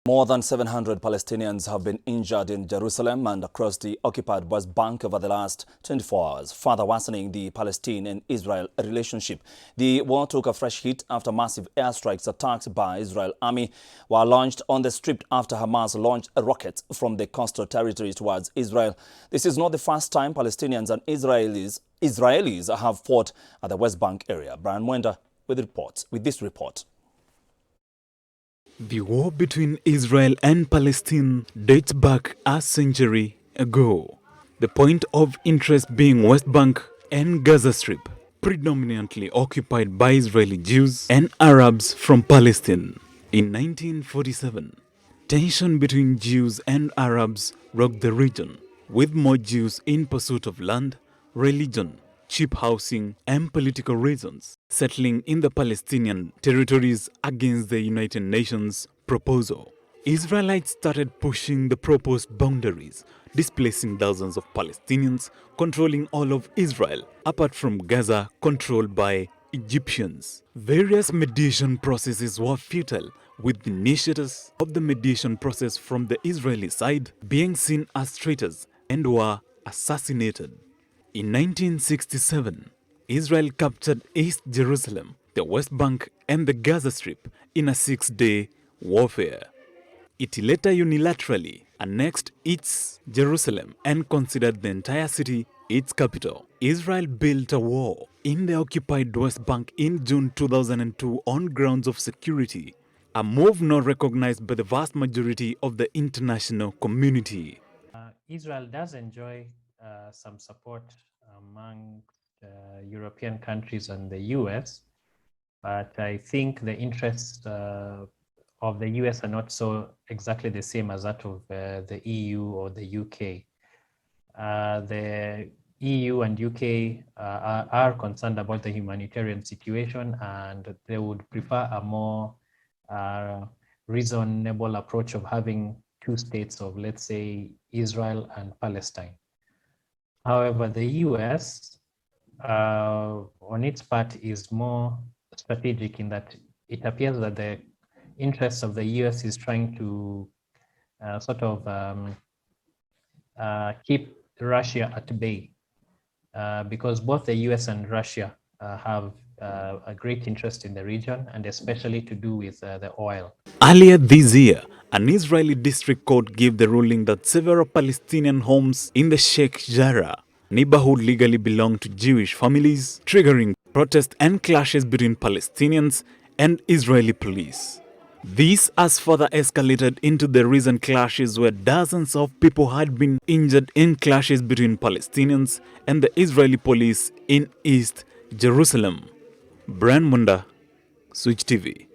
More than 700 Palestinians have been injured in Jerusalem and across the occupied West Bank over the last 24 hours, further worsening the Palestine and Israel relationship. The war took a fresh hit after massive airstrikes attacks by Israel army were launched on the Strip after Hamas launched rockets from the coastal territory towards Israel. This is not the first time Palestinians and Israelis have fought at the West Bank area. Brian Mwenda with this report. The war between Israel and Palestine dates back a century ago. The point of interest being West Bank and Gaza Strip, predominantly occupied by Israeli Jews and Arabs from Palestine. In 1947, tension between Jews and Arabs rocked the region, with more Jews in pursuit of land, religion, cheap housing and political reasons, settling in the Palestinian territories against the United Nations proposal. Israelites started pushing the proposed boundaries, displacing thousands of Palestinians, controlling all of Israel, apart from Gaza controlled by Egyptians. Various mediation processes were futile, with the initiators of the mediation process from the Israeli side being seen as traitors and were assassinated. In 1967, Israel captured East Jerusalem, the West Bank and the Gaza Strip in a 6-day warfare. It later unilaterally annexed East Jerusalem and considered the entire city its capital. Israel built a wall in the occupied West Bank in June 2002 on grounds of security, a move not recognized by the vast majority of the international community. Israel does enjoy some support among European countries and the US, but I think the interests of the US are not so exactly the same as that of the EU or the UK. The EU and UK are concerned about the humanitarian situation, and they would prefer a more reasonable approach of having two states of, let's say, Israel and Palestine. However, the US, on its part, is more strategic in that it appears that the interests of the US is trying to keep Russia at bay, because both the US and Russia have a great interest in the region, and especially to do with the oil. Earlier this year, an Israeli district court gave the ruling that several Palestinian homes in the Sheikh Jarrah neighborhood legally belong to Jewish families, triggering protests and clashes between Palestinians and Israeli police. This has further escalated into the recent clashes where dozens of people had been injured in clashes between Palestinians and the Israeli police in East Jerusalem. Brian Mwenda, Switch TV.